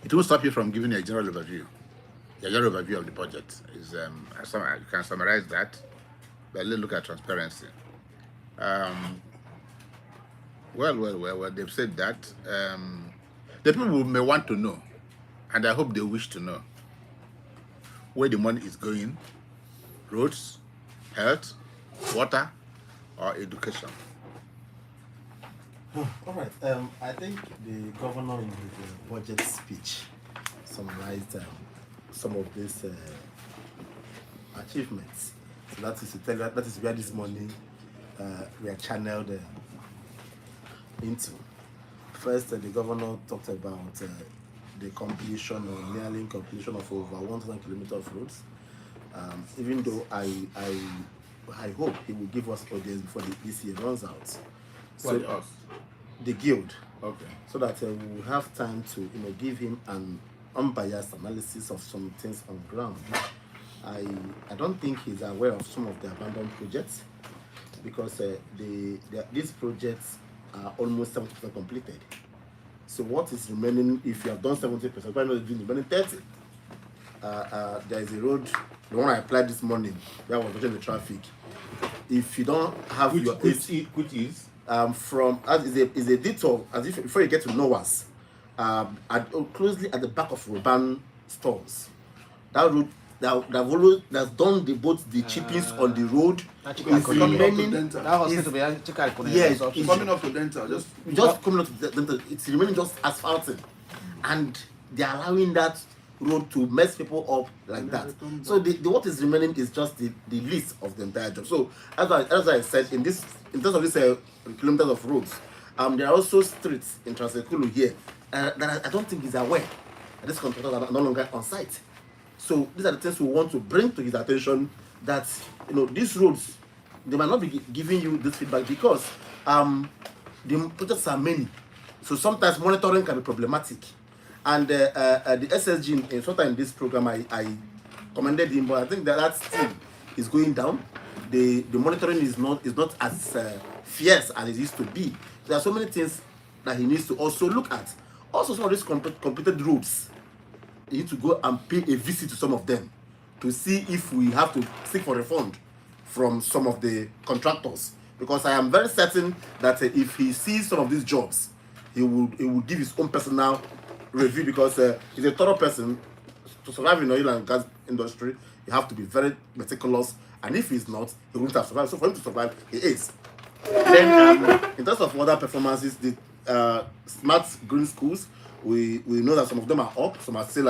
It won't stop you from giving a general overview. A general overview of the budget is you can summarize that, but let's look at transparency. Well, they've said that the people may want to know, and I hope they wish to know, where the money is going: roads, health, water, or education. All right. I think the governor in his budget speech summarized some of these achievements. So that is to tell you that is where this money we are channeled into. First, the governor talked about the completion or nearly completion of over 1,000 kilometers of roads. Even though I hope he will give us audience before this year runs out. So, the guild, Okay. so that we will have time to give him an unbiased analysis of some things on ground. I don't think he's aware of some of the abandoned projects because these projects are almost 70% completed. So what is remaining? If you have done 70%, why not doing the remaining 30? There is a road, the one I applied this morning, where I was watching the traffic. If you don't have Which is from is a detour as if before you get to Noah's, closely at the back of Ruban stores. That road that's done both the chippings on the road. Is remaining. that hospital behind Chikezie Yes, Uba. Coming up to dental, just coming up to the dental, it's remaining just asphalting, and they're allowing that road to mess people up like that. So the what is remaining is just the least of the entire job. So as I said, in terms of this kilometers of roads, there are also streets in Transekulu here that I don't think he's aware that these contractors are no longer on site. So these are the things we want to bring to his attention, that these roads, they might not be giving you this feedback because the projects are many. So sometimes monitoring can be problematic. And the SSG in this program, I commended him, but I think that team is going down. The monitoring is not as fierce as it used to be. There are so many things that he needs to also look at. Also, some of these completed roads, you need to go and pay a visit to some of them to see if we have to seek for refund from some of the contractors. Because I am very certain that if he sees some of these jobs, he would give his own personal review, because he's a thorough person. To survive in the oil and gas industry, you have to be very meticulous, and if he's not, he wouldn't have survived. So for him to survive, he is. Then in terms of other performances, the smart green schools, we know that some of them are up, some are still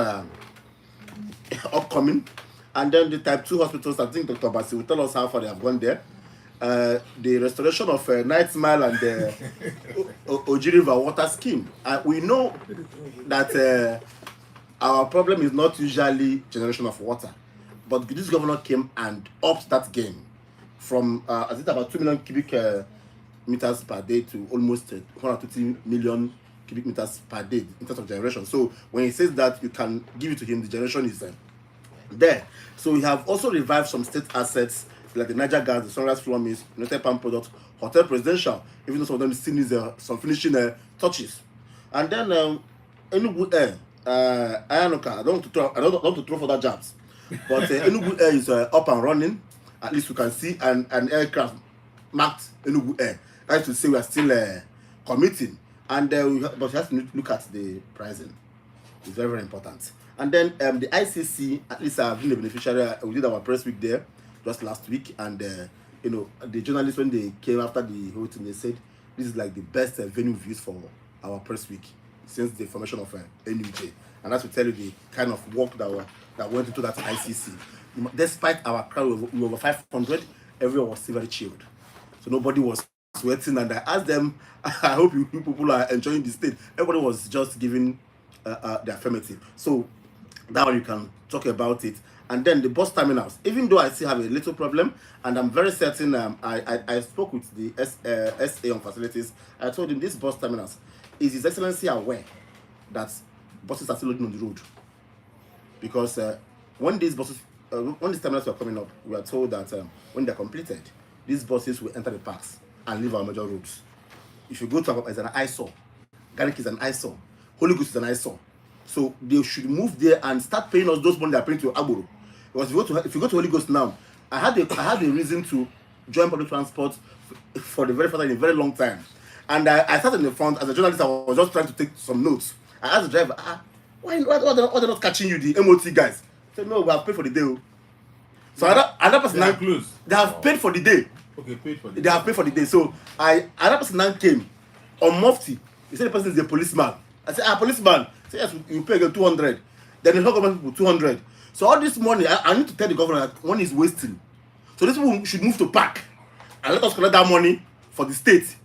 upcoming. And then the type 2 hospitals, I think Dr. Obasi will tell us how far they have gone there. The restoration of Night Smile and the Oji River water scheme. We know that our problem is not usually generation of water, but this governor came and upped that game from I think about 2 million cubic meters per day to almost 120 million cubic meters per day in terms of generation. So when he says that you can give it to him, the generation is there. So we have also revived some state assets like the Niger Gas, the Sunrise Flour Mills, United Palm Products, Hotel Presidential, even though some of them still need some finishing touches. And then Enugu Air, Anyianuka, I don't want to throw for that jobs, but Enugu Air is up and running. At least we can see an aircraft marked Enugu Air. That's to say we are still committing, and but we have to look at the pricing. It's very, very important. And then the ICC, at least I've been a beneficiary. We did our press week there just last week, and the journalists, when they came after the whole thing, they said this is like the best venue views for our press week since the formation of NUJ. And that's to tell you the kind of work that went into that ICC. Despite our crowd, we were over 500, everyone was still very chilled. So nobody was sweating, and I asked them, I hope you people are enjoying the state. Everybody was just giving the affirmative. So that one you can talk about it. And then the bus terminals, even though I still have a little problem, and I'm very certain, I spoke with the SA on facilities. I told him this bus terminals, is His Excellency aware that buses are still loading on the road? Because when these terminals were coming up, we were told that when they're completed, these buses will enter the parks and leave our major roads. If you go to it's an eyesore, Garrick is an eyesore, Holy Ghost is an eyesore. So they should move there and start paying us those money they're paying to Agboro. Because if you go to Holy Ghost now, I had a reason to join public transport for the very first time in a very long time. And I sat in the front as a journalist. I was just trying to take some notes. I asked the driver, why they're not catching you, the MOT guys? He said, no, we have paid for the day. So another person now, they have paid for the day. Okay, paid for the day. They have paid for the day. So another person now came on Mufti. He said the person is a policeman. I said, policeman. He said, yes, you pay again 200. Then the whole government people 200. So all this money, I need to tell the governor that money is wasting. So these people should move to park and let us collect that money for the state,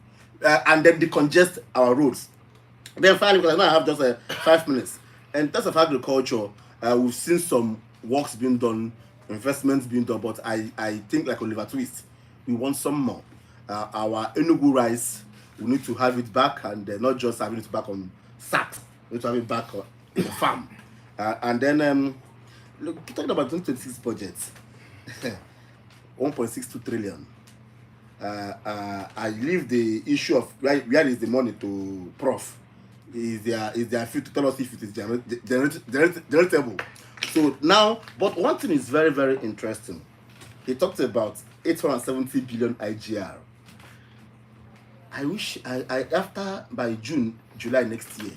and then decongest our roads. Then finally, because I now have just 5 minutes. And in terms of agriculture, we've seen some works being done, investments being done, but I think like Oliver Twist, we want some more. Our Enugu rice, we need to have it back, and not just having it back on sacks. We need to have it back in the farm. And then, look, talking about 2026 budget, 1.62 trillion. I leave the issue of where is the money to Prof. Is there fit to tell us if it is generatable? So now, but one thing is very, very interesting. He talked about 870 billion IGR. I wish after by July next year,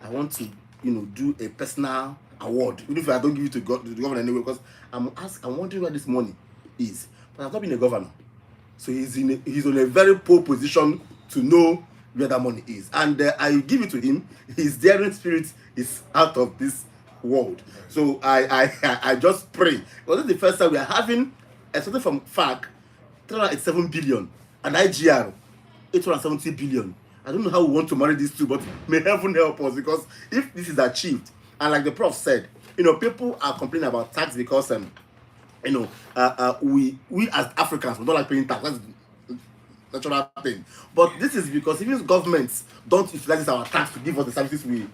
I want to do a personal award. Even if I don't give it to the governor anyway, because I'm wondering where this money is. But I've not been a governor, so he's on a very poor position to know where that money is. And I give it to him. His daring spirit is out of this world. So I just pray. Well, this is the first time we are having, especially from FAC, 387 billion and IGR 870 billion. I don't know how we want to marry these two, but may heaven help us, because if this is achieved, and like the Prof said, people are complaining about tax because we as Africans, we don't like paying tax. That's the natural thing. But this is because even governments don't utilize our tax to give us the services we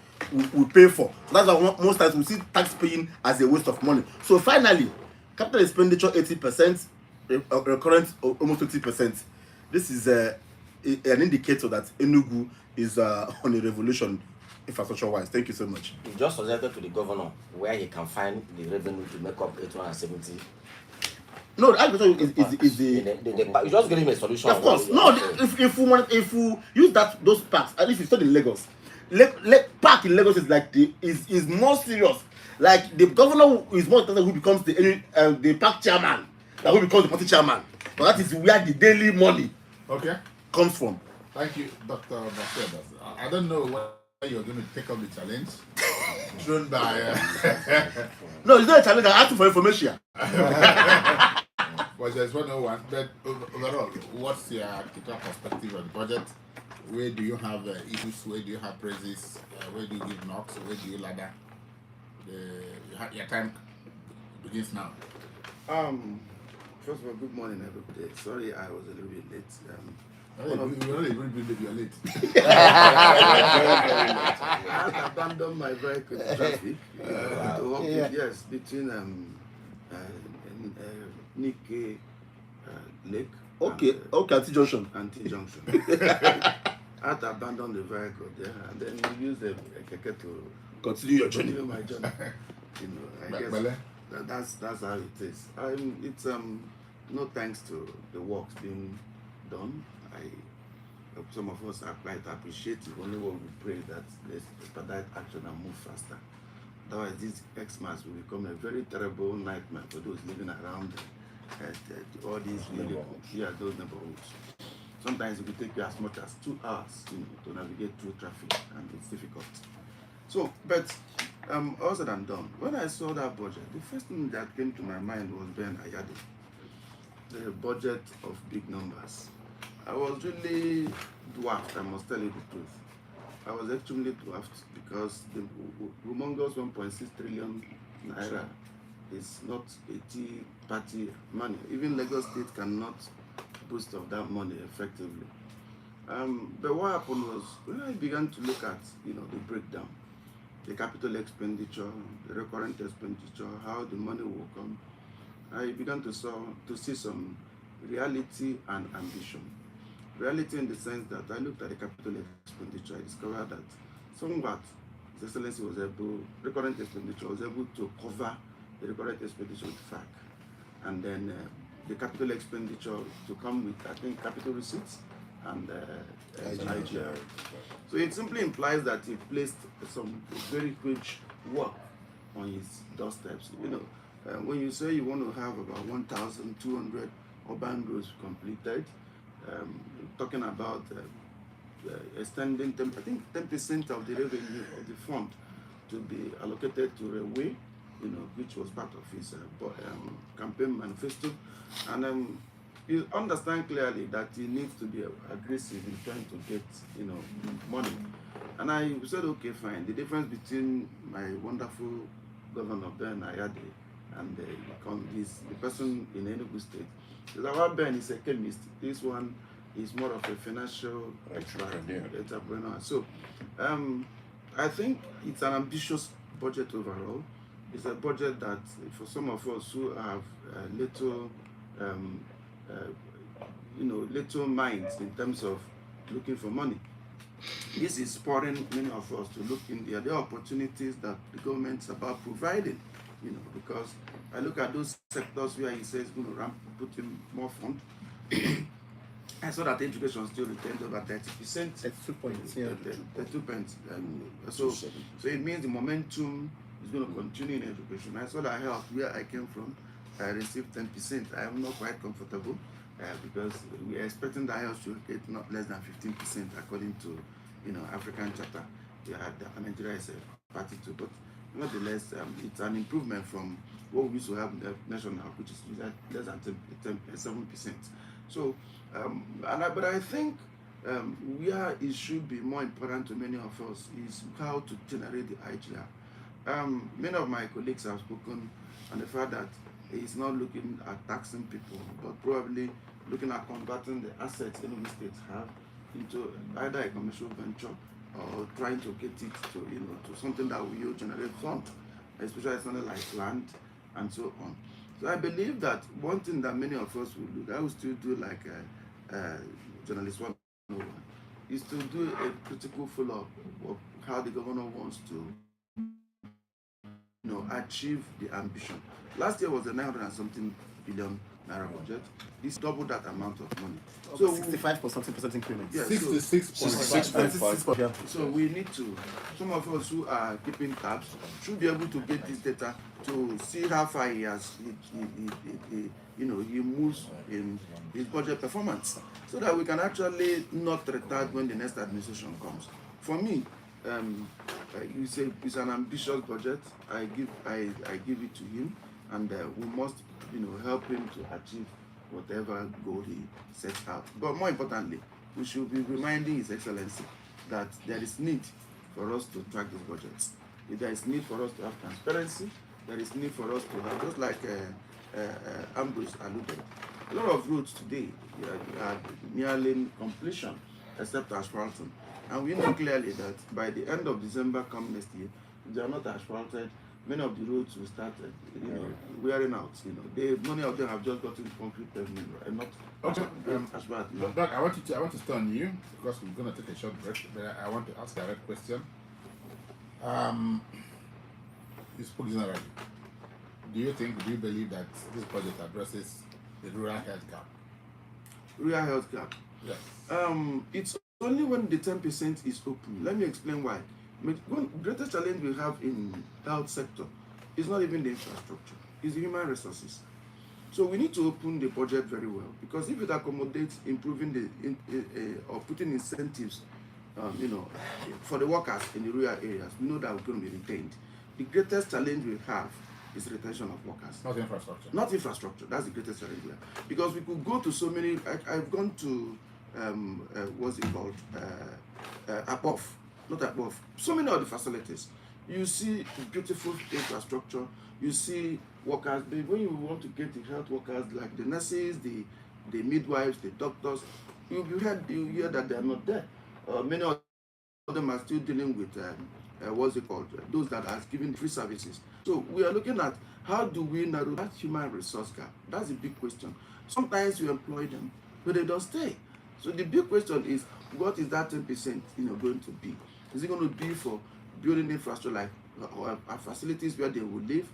pay for. That's why most times we see tax paying as a waste of money. So finally, capital expenditure 80%, recurrent almost 20%. This is an indicator that Enugu is on a revolution infrastructure-wise. Thank you so much. You just suggested to the governor where he can find the revenue to make up 870. No, the agriculture is the you just give him a solution. Of course. No, if we use those parks, at least you study in Lagos. Park in Lagos is like is more serious. Like the governor is more important who becomes the park chairman than who becomes the party chairman. But that is where the daily money comes from. Thank you, Dr. Obasi. I don't know whether you're going to take up the challenge thrown by. No, it's not a challenge. I asked you for information. But there's 101. But overall, what's your perspective on the budget? Where do you have issues? Where do you have praises? Where do you give knocks? Where do you ladder? Your time begins now. First of all, good morning, everybody. Sorry, I was a little bit late. You're late. I had abandoned my vehicle in traffic to walk yes, between Nike Lake. Okay, Anti Junction. I had to abandon the vehicle there, and then we used the keke to continue your journey. Continue my journey. I guess that's how it is. It's no thanks to the works being done. Some of us are quite appreciative. Only what we pray that let's expedite action and move faster. Otherwise, this Xmas will become a very terrible nightmare for those living around all these those neighborhoods. Sometimes it will take you as much as 2 hours, to navigate through traffic, and it's difficult. So, but all said and done, when I saw that budget, the first thing that came to my mind was Ben Ayade, the budget of big numbers. I was really dwarfed, I must tell you the truth. I was extremely dwarfed because the humongous 1.6 trillion naira is not 80-party money. Even Lagos State cannot boost of that money effectively. But what happened was, when I began to look at the breakdown, the capital expenditure, the recurrent expenditure, how the money will come, I began to see some reality and ambition. Reality in the sense that I looked at the capital expenditure, I discovered that somewhat His Excellency was able, recurrent expenditure was able to cover the recurrent expenditure with FAC. And then the capital expenditure to come with, I think, capital receipts and IGR. So it simply implies that he placed some very huge work on his doorsteps. When you say you want to have about 1,200 urban roads completed, talking about extending, I think 10% of the revenue of the fund to be allocated to railway, which was part of his campaign manifesto. And you understand clearly that he needs to be aggressive in trying to get, money. And I said, okay, fine. The difference between my wonderful Governor Ben Ayade and the person in Enugu State is that Ben is a chemist. This one is more of a financial Entrepreneur. entrepreneur. So I think it's an ambitious budget overall. It's a budget that for some of us who have little little minds in terms of looking for money, this is spurring many of us to look in the other opportunities that the government's about providing, because I look at those sectors where he says going to put in more funds. I saw that education still retained over 30%. At 2 points, yeah. 2 points. So it means the momentum is going to continue in education. I saw that health, where I came from, I received 10%. I am not quite comfortable because we are expecting that health should get not less than 15% according to African Charter. Nigeria is a party to, but nonetheless, it's an improvement from what we used to have in the national, which is less than 7%. So, but I think where it should be more important to many of us is how to generate the IGR. Many of my colleagues have spoken on the fact that it's not looking at taxing people, but probably looking at converting the assets Enugu State have into either a commercial venture or trying to get it to something that will generate funds, especially something like land and so on. So I believe that one thing that many of us will do, I will still do like journalist 101, is to do a critical follow-up of how the governor wants to achieve the ambition. Last year was a 900 and something billion naira budget. This doubled that amount of money. So 65% increment. Yeah, 66.5. So we need to, some of us who are keeping tabs should be able to get this data to see how far he moves in his budget performance, so that we can actually not retard when the next administration comes. For me, it's an ambitious budget. I give it to him, and we must help him to achieve whatever goal he sets out. But more importantly, we should be reminding His Excellency that there is need for us to track these budgets. There is need for us to have transparency. There is need for us to have, just like Ambrose alluded, a lot of roads today are nearly completion, except asphalting. And we know clearly that by the end of December come next year, if they are not asphalted, many of the roads will start wearing out. Many of them have just gotten concrete pavement and not asphalt. Doc, I want to stay on you because we're going to take a short break. But I want to ask a direct question. You spoke generally. Do you believe that this budget addresses the rural health gap? Rural health gap? Yes. It's only when the 10% is open. Let me explain why. One greatest challenge we have in health sector is not even the infrastructure, it's the human resources. So we need to open the budget very well, because if it accommodates improving or putting incentives, for the workers in the rural areas, we know that we're going to be retained. The greatest challenge we have is retention of workers. Not infrastructure. Not infrastructure. That's the greatest challenge we have. Because we could go to so many. I've gone to what's it called? Above. Not above. So many of the facilities. You see beautiful infrastructure. You see workers. But when you want to get the health workers, like the nurses, the midwives, the doctors, you hear that they are not there. Many of them are still dealing with what's it called? Those that are giving free services. So we are looking at how do we narrow that human resource gap. That's a big question. Sometimes we employ them, but they don't stay. So the big question is, what is that 10% going to be? Is it going to be for building infrastructure like facilities where they will live?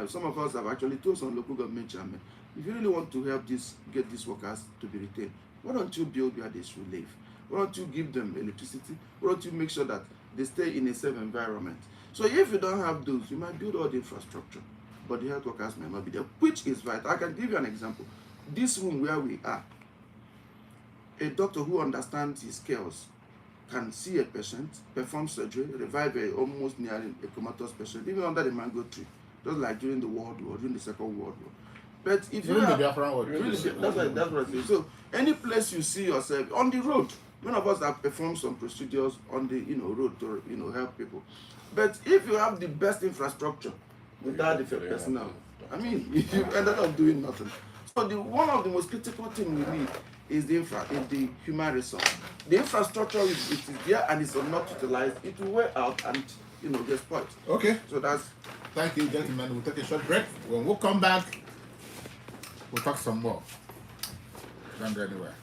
Some of us have actually told some local government chairmen, if you really want to help get these workers to be retained, why don't you build where they should live? Why don't you give them electricity? Why don't you make sure that they stay in a safe environment? So if you don't have those, you might build all the infrastructure, but the health workers may not be there, which is vital. I can give you an example. This room where we are, a doctor who understands his skills can see a patient, perform surgery, revive a almost nearly a comatose patient, even under the mango tree, just like during the World War, during the Second World War. But if you have, that's what I say. So any place you see yourself on the road, many of us have performed some procedures on the road to help people. But if you have the best infrastructure without the personnel, I mean, you ended up doing nothing. So one of the most critical things we need is the human resource. The infrastructure is there and it's not utilized. It will wear out and get spoiled. Okay. So that's. Thank you, gentlemen. We'll take a short break. When we come back, we'll talk some more. Don't go anywhere.